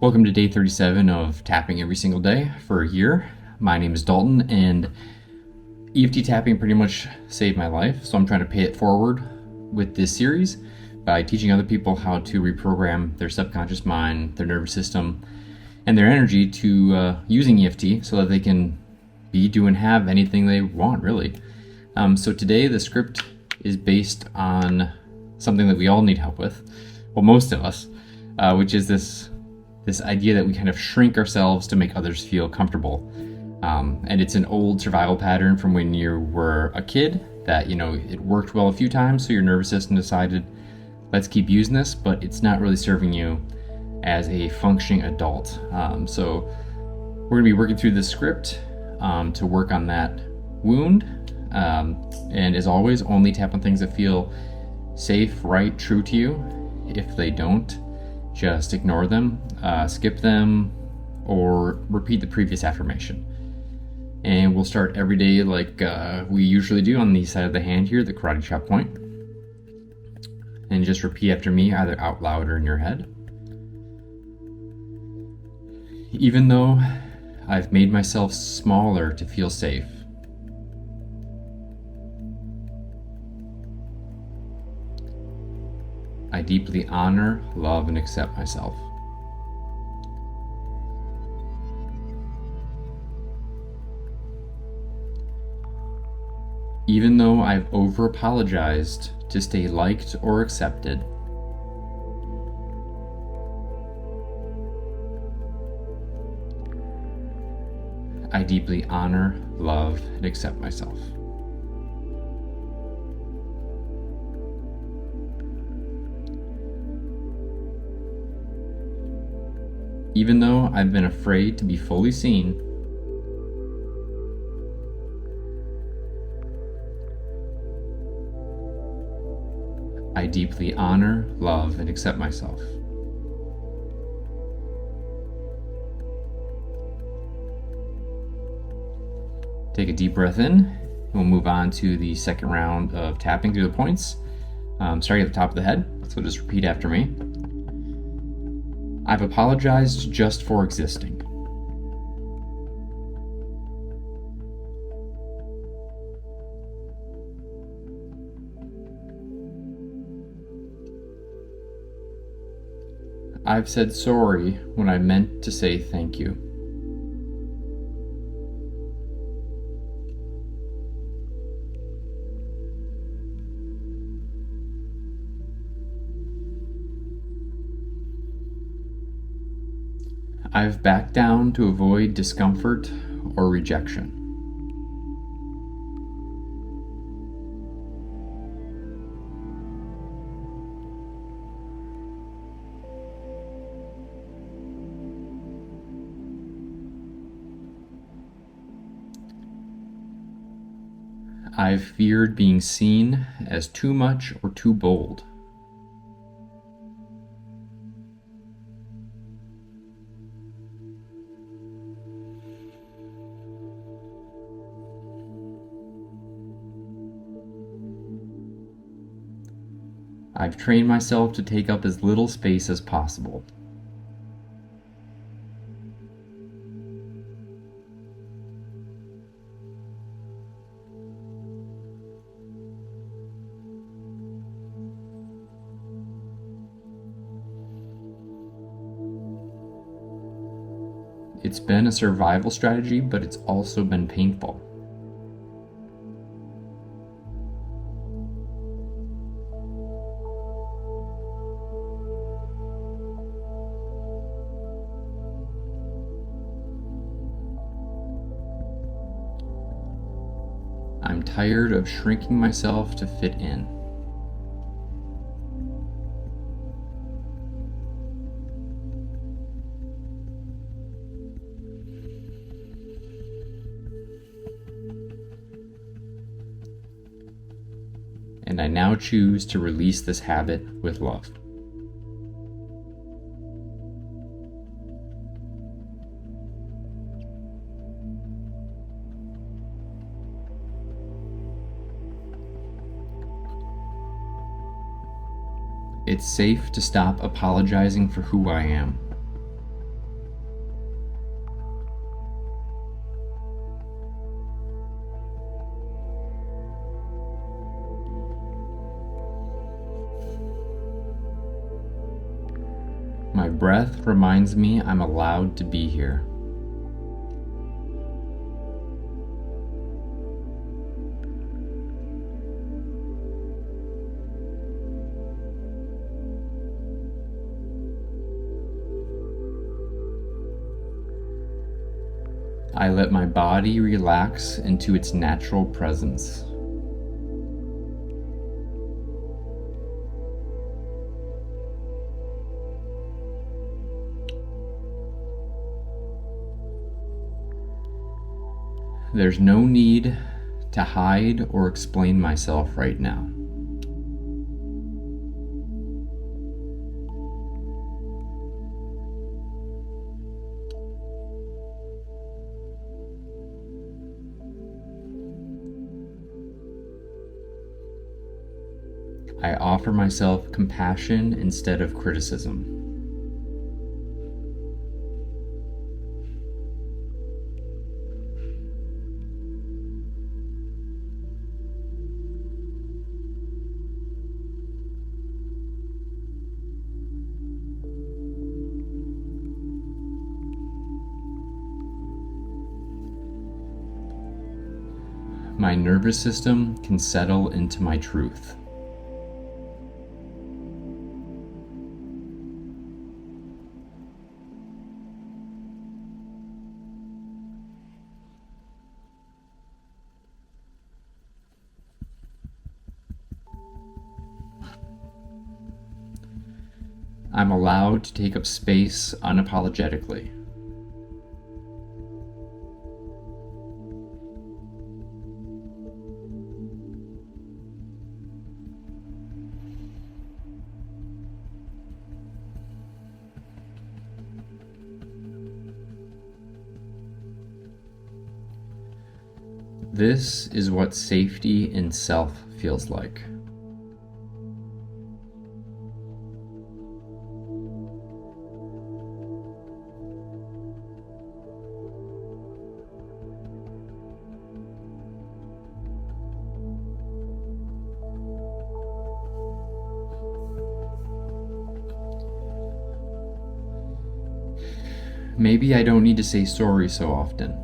Welcome to day 37 of tapping every single day for a year. My name is Dalton, and EFT tapping pretty much saved my life, so I'm trying to pay it forward with this series by teaching other people how to reprogram their subconscious mind, their nervous system, and their energy to using EFT so that they can be, do, and have anything they want, really. So today the script is based on something that we all need help with, well, most of us, which is this idea that we kind of shrink ourselves to make others feel comfortable. And it's an old survival pattern from when you were a kid that, it worked well a few times, so your nervous system decided, let's keep using this, but it's not really serving you as a functioning adult. So we're going to be working through this script to work on that wound. And as always, only tap on things that feel safe, right, true to you. If they don't, just ignore them, skip them, or repeat the previous affirmation. And we'll start every day like we usually do on the side of the hand here, the karate chop point. And just repeat after me, either out loud or in your head. Even though I've made myself smaller to feel safe, I deeply honor, love, and accept myself. Even though I've over-apologized to stay liked or accepted, I deeply honor, love, and accept myself. Even though I've been afraid to be fully seen, I deeply honor, love, and accept myself. Take a deep breath in, and we'll move on to the second round of tapping through the points, starting at the top of the head. So just repeat after me. I've apologized just for existing. I've said sorry when I meant to say thank you. I've backed down to avoid discomfort or rejection. I've feared being seen as too much or too bold. I've trained myself to take up as little space as possible. It's been a survival strategy, but it's also been painful. I'm tired of shrinking myself to fit in. And I now choose to release this habit with love. It's safe to stop apologizing for who I am. My breath reminds me I'm allowed to be here. I let my body relax into its natural presence. There's no need to hide or explain myself right now. I offer myself compassion instead of criticism. My nervous system can settle into my truth. I'm allowed to take up space unapologetically. This is what safety in self feels like. Maybe I don't need to say sorry so often.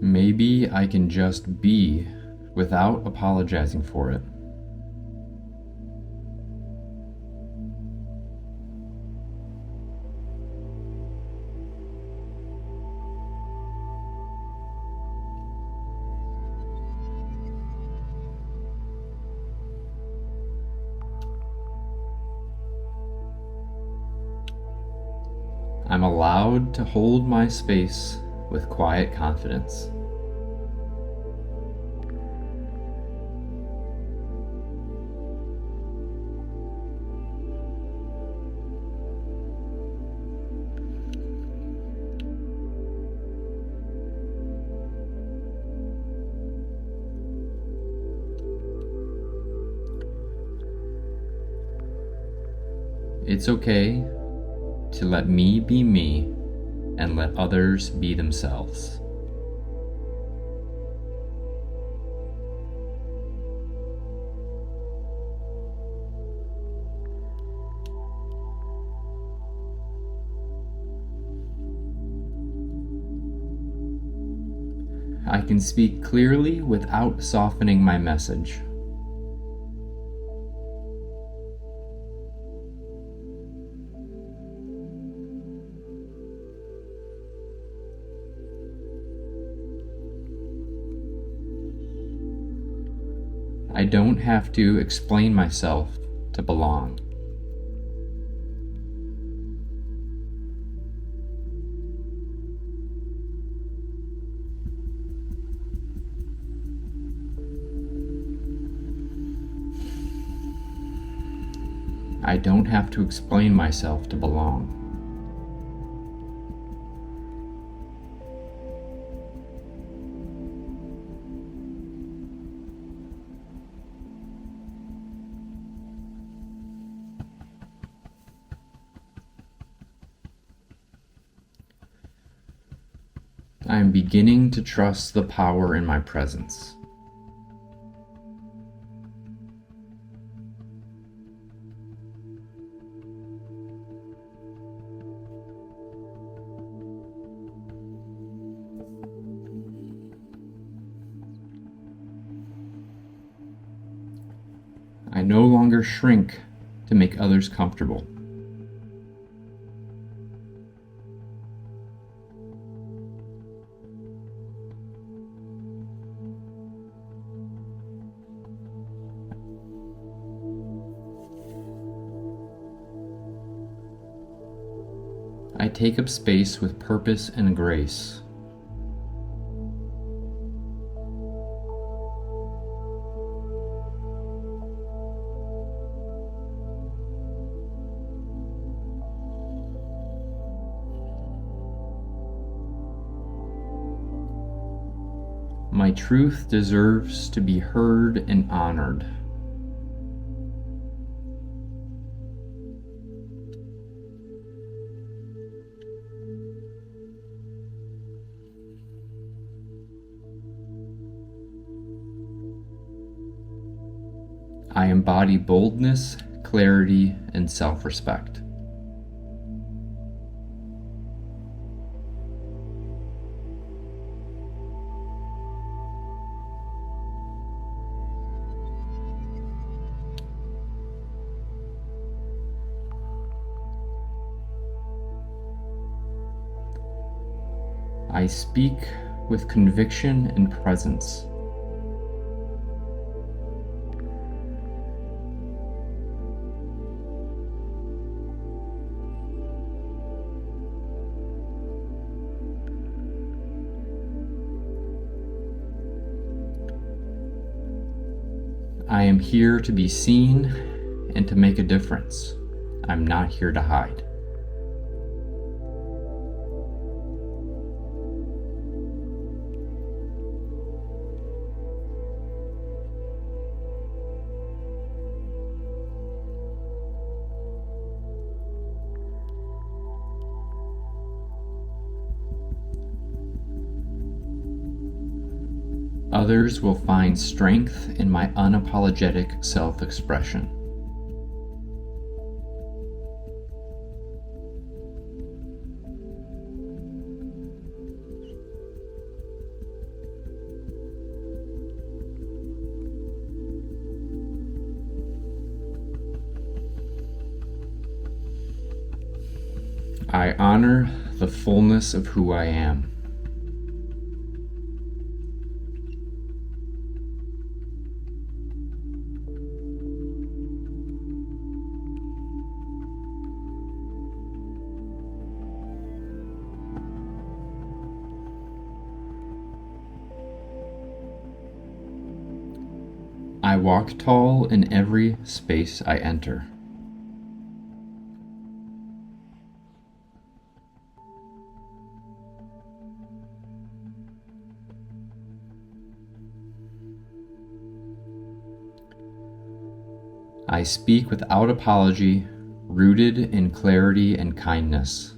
Maybe I can just be without apologizing for it. I'm allowed to hold my space with quiet confidence. It's okay to let me be me and let others be themselves. I can speak clearly without softening my message. I don't have to explain myself to belong. I don't have to explain myself to belong. I am beginning to trust the power in my presence. I no longer shrink to make others comfortable. I take up space with purpose and grace. My truth deserves to be heard and honored. I embody boldness, clarity, and self-respect. I speak with conviction and presence. I am here to be seen and to make a difference. I'm not here to hide. Others will find strength in my unapologetic self-expression. I honor the fullness of who I am. I walk tall in every space I enter. I speak without apology, rooted in clarity and kindness.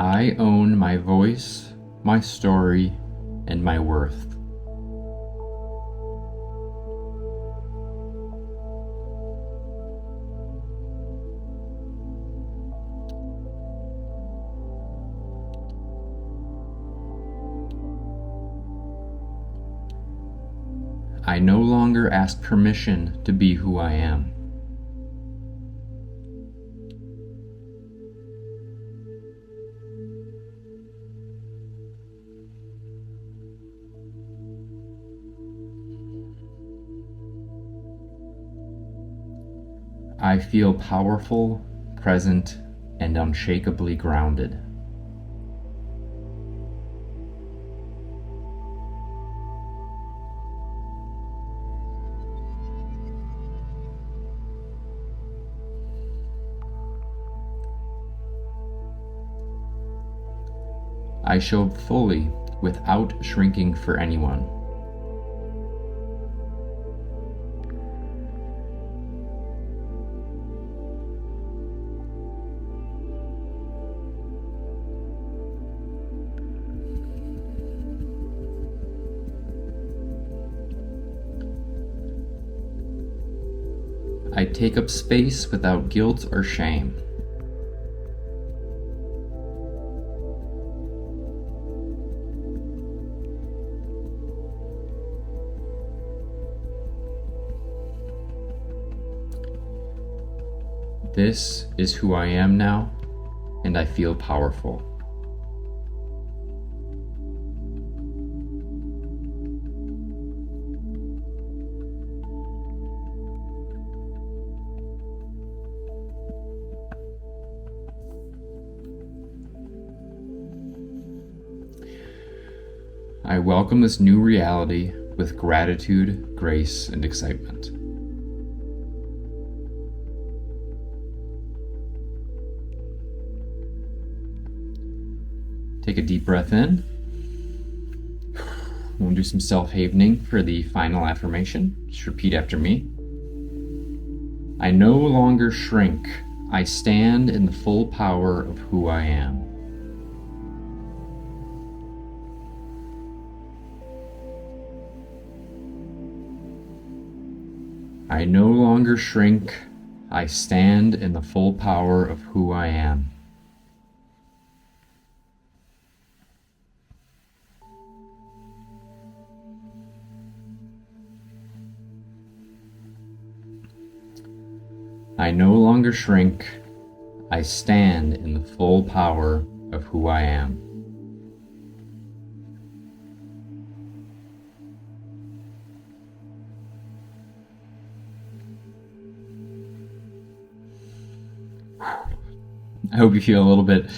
I own my voice, my story, and my worth. I no longer ask permission to be who I am. I feel powerful, present, and unshakably grounded. I show up fully without shrinking for anyone. I take up space without guilt or shame. This is who I am now, and I feel powerful. I welcome this new reality with gratitude, grace, and excitement. Take a deep breath in. We'll do some self-havening for the final affirmation. Just repeat after me. I no longer shrink. I stand in the full power of who I am. I no longer shrink. I stand in the full power of who I am. I no longer shrink. I stand in the full power of who I am. I hope you feel a little bit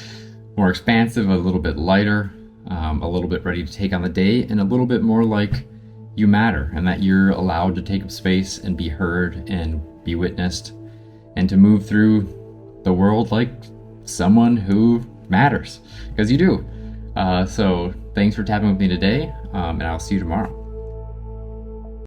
more expansive, a little bit lighter, a little bit ready to take on the day, and a little bit more like you matter and that you're allowed to take up space and be heard and be witnessed and to move through the world like someone who matters, because you do. So thanks for tapping with me today, and I'll see you tomorrow.